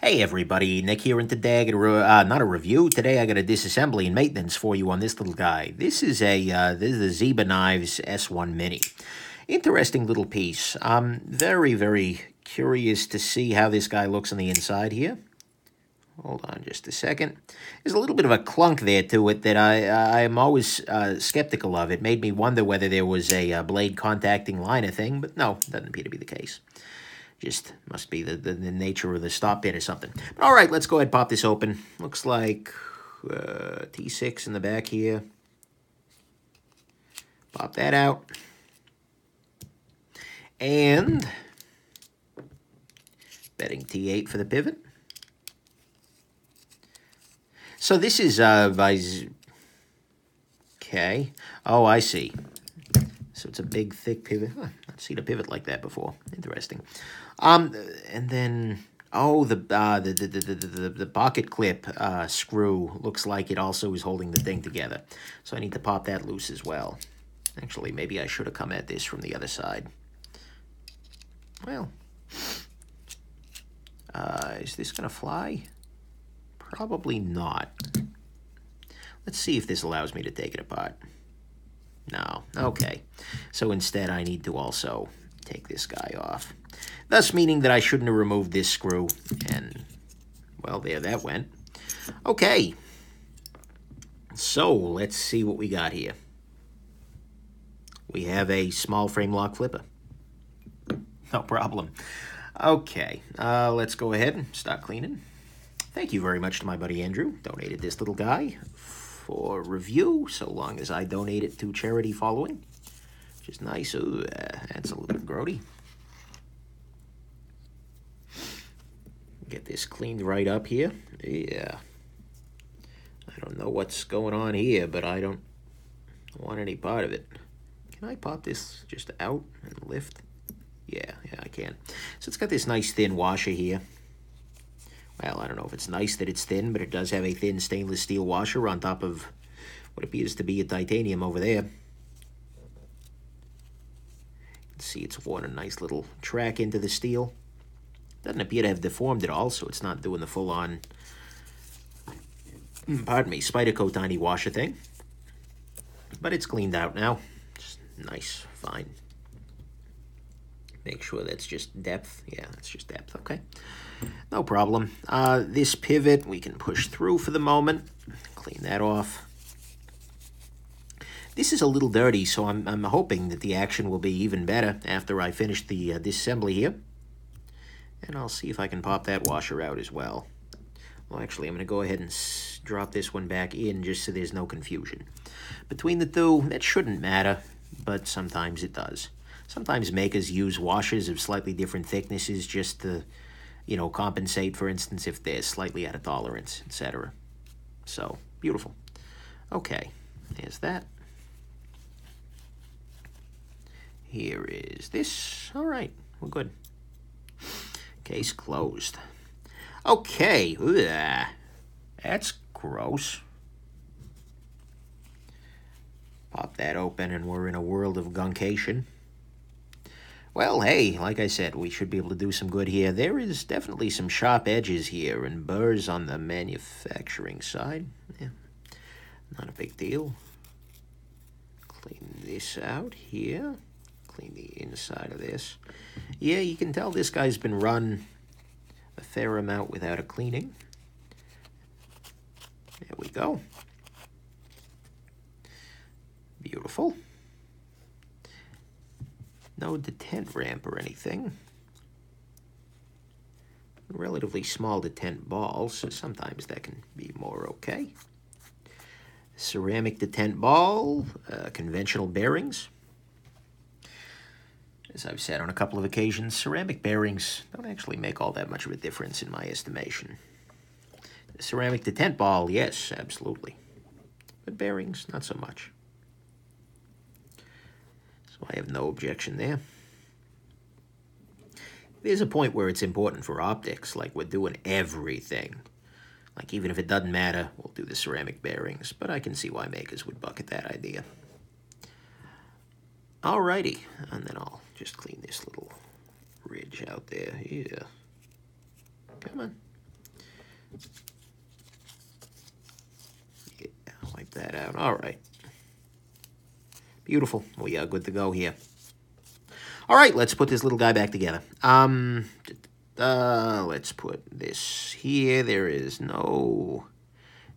Hey everybody, Nick here, and today I got not a review. Today I got a disassembly and maintenance for you on this little guy. This is the Zieba Knives S1 Mini. Interesting little piece. I'm very curious to see how this guy looks on the inside here. Hold on just a second. There's a little bit of a clunk there to it that I'm always skeptical of. It made me wonder whether there was a blade contacting liner thing, but no, doesn't appear to be the case. Just must be the nature of the stop bit or something. But all right, let's go ahead and pop this open. Looks like T6 in the back here. Pop that out. And betting T8 for the pivot. So this is okay. Oh, I see. So it's a big, thick pivot. Huh, I've seen a pivot like that before. Interesting. And then, oh, the pocket clip screw looks like it also is holding the thing together. So I need to pop that loose as well. Actually, maybe I should have come at this from the other side. Well, is this going to fly? Probably not. Let's see if this allows me to take it apart. No. Okay. So instead, I need to also take this guy off. Thus meaning that I shouldn't have removed this screw. And, well, there that went. Okay. So, let's see what we got here. We have a small frame lock flipper. No problem. Okay. Let's go ahead and start cleaning. Thank you very much to my buddy Andrew. Donated this little guy for review, so long as I donate it to charity following, which is nice. Ooh, that's a little grody. Get this cleaned right up here. Yeah. I don't know what's going on here, but I don't want any part of it. Can I pop this just out and lift? Yeah, I can. So it's got this nice thin washer here. Well, I don't know if it's nice that it's thin, but it does have a thin stainless steel washer on top of what appears to be a titanium over there. You can see it's worn a nice little track into the steel. Doesn't appear to have deformed at all, so it's not doing the full-on, pardon me, Spyderco tiny washer thing. But it's cleaned out now. Just nice, fine. Make sure that's just depth. Yeah, that's just depth. Okay. No problem. This pivot we can push through for the moment. Clean that off. This is a little dirty, so I'm hoping that the action will be even better after I finish the disassembly here. And I'll see if I can pop that washer out as well. Well, actually, I'm going to go ahead and drop this one back in just so there's no confusion. Between the two, that shouldn't matter, but sometimes it does. Sometimes makers use washers of slightly different thicknesses just to, you know, compensate, for instance, if they're slightly out of tolerance, etc. So, beautiful. Okay, there's that. Here is this. All right, we're good. Case closed. Okay, ugh, that's gross. Pop that open and we're in a world of gunkation. Well, hey, like I said, we should be able to do some good here. There is definitely some sharp edges here and burrs on the manufacturing side. Yeah, not a big deal. Clean this out here. Clean the inside of this. Yeah, you can tell this guy's been run a fair amount without a cleaning. There we go. Beautiful. No detent ramp or anything. Relatively small detent balls, so sometimes that can be more okay. Ceramic detent ball, conventional bearings. As I've said on a couple of occasions, ceramic bearings don't actually make all that much of a difference in my estimation. The ceramic detent ball, yes, absolutely. But bearings, not so much. So I have no objection there. There's a point where it's important for optics, like we're doing everything. Like even if it doesn't matter, we'll do the ceramic bearings, but I can see why makers would bucket that idea. Alrighty, and then I'll just clean this little ridge out there. Yeah. Come on. Yeah, wipe that out. All right. Beautiful. We are good to go here. All right, let's put this little guy back together. Let's put this here. There is no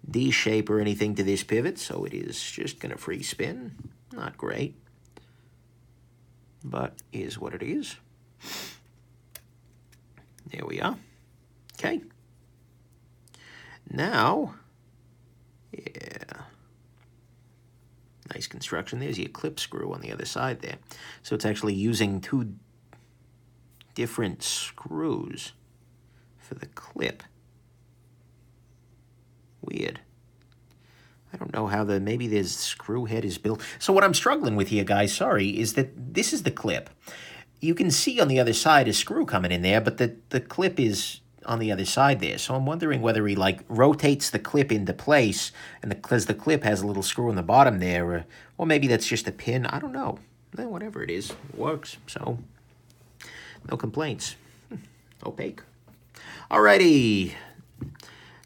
D shape or anything to this pivot, so it is just going to free spin. Not great, but is what it is. There we are. Okay. Now, yeah. Nice construction. There's your clip screw on the other side there. So it's actually using two different screws for the clip. Weird. I don't know how maybe this screw head is built. So what I'm struggling with here, guys, sorry, is that this is the clip. You can see on the other side a screw coming in there, but the clip is on the other side there. So I'm wondering whether he, like, rotates the clip into place, and because the clip has a little screw on the bottom there, or maybe that's just a pin. I don't know. Whatever it is, it works. So no complaints. Opaque. Alrighty.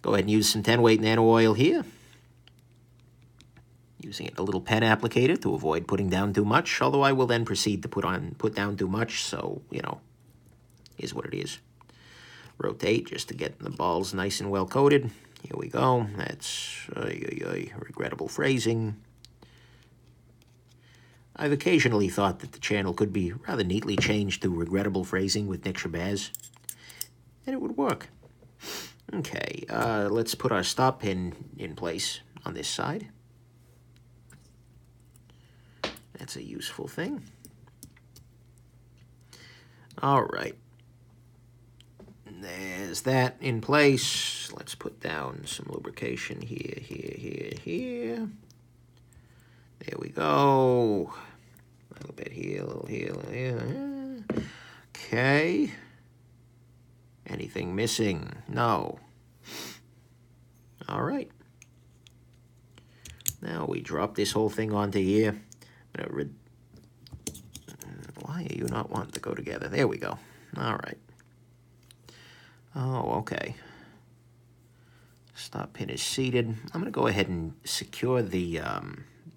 Go ahead and use some 10-weight nano oil here. Using it a little pen applicator to avoid putting down too much, although I will then proceed to put down too much, so, you know, is what it is. Rotate just to get the balls nice and well coated. Here we go. That's regrettable phrasing. I've occasionally thought that the channel could be rather neatly changed to regrettable phrasing with Nick Shabazz, and it would work. Okay, let's put our stop pin in place on this side. That's a useful thing. All right. There's that in place. Let's put down some lubrication here, here. There we go. A little bit here, a little here, a little here. Okay. Anything missing? No. All right. Now we drop this whole thing onto here. Why are you not wanting to go together? There we go. All right. Oh, okay. Stop pin is seated. I'm going to go ahead and secure the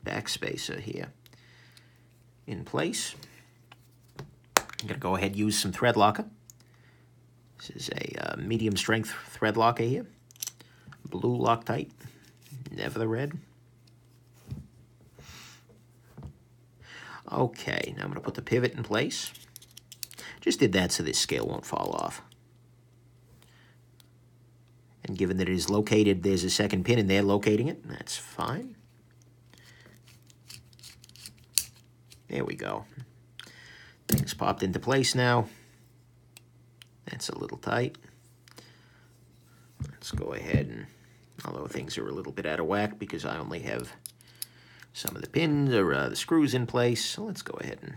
backspacer here in place. I'm going to go ahead and use some thread locker. This is a medium strength thread locker here. Blue Loctite, never the red. Okay, now I'm going to put the pivot in place. Just did that so this scale won't fall off. And given that it is located, there's a second pin in there locating it. That's fine. There we go. Things popped into place now. That's a little tight. Let's go ahead and, although things are a little bit out of whack because I only have some of the pins or the screws in place, so let's go ahead and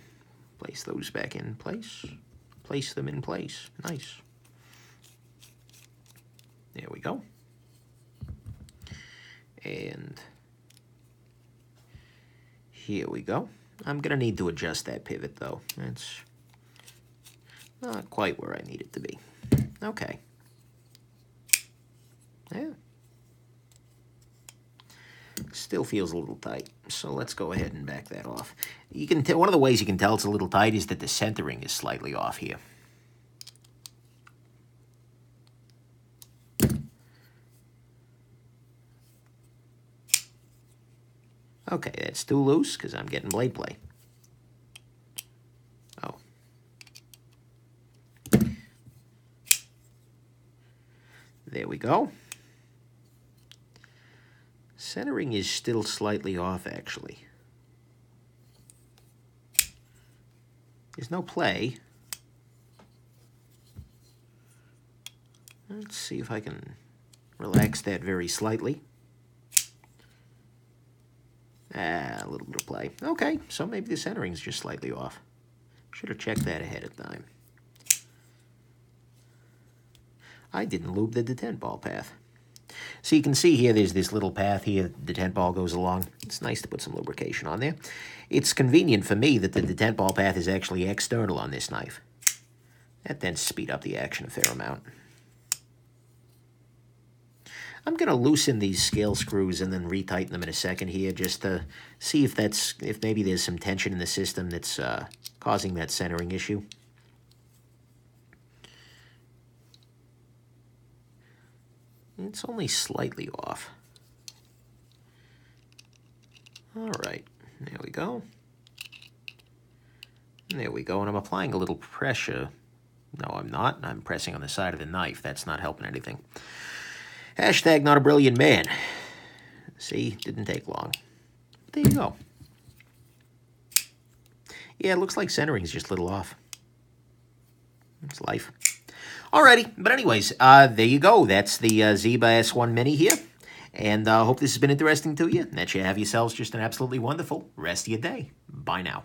place those back in place. Place them in place. Nice. There we go. And here we go. I'm going to need to adjust that pivot, though. That's not quite where I need it to be. Okay. Yeah. Still feels a little tight, so let's go ahead and back that off. You can tell, one of the ways you can tell it's a little tight is that the centering is slightly off here. Okay, that's too loose because I'm getting blade play. Oh. There we go. Centering is still slightly off, actually. There's no play. Let's see if I can relax that very slightly. A little bit of play. Okay, so maybe the centering is just slightly off. Should have checked that ahead of time. I didn't lube the detent ball path. So you can see here, there's this little path here the detent ball goes along. It's nice to put some lubrication on there. It's convenient for me that the detent ball path is actually external on this knife. That tends to speed up the action a fair amount. I'm going to loosen these scale screws and then retighten them in a second here, just to see if maybe there's some tension in the system that's causing that centering issue. It's only slightly off. All right, there we go. There we go, and I'm applying a little pressure. No, I'm not. I'm pressing on the side of the knife. That's not helping anything. Hashtag not a brilliant man. See, didn't take long. There you go. Yeah, it looks like centering is just a little off. It's life. Alrighty, but anyways, there you go. That's the Zieba S1 Mini here. And I hope this has been interesting to you, and that you have yourselves just an absolutely wonderful rest of your day. Bye now.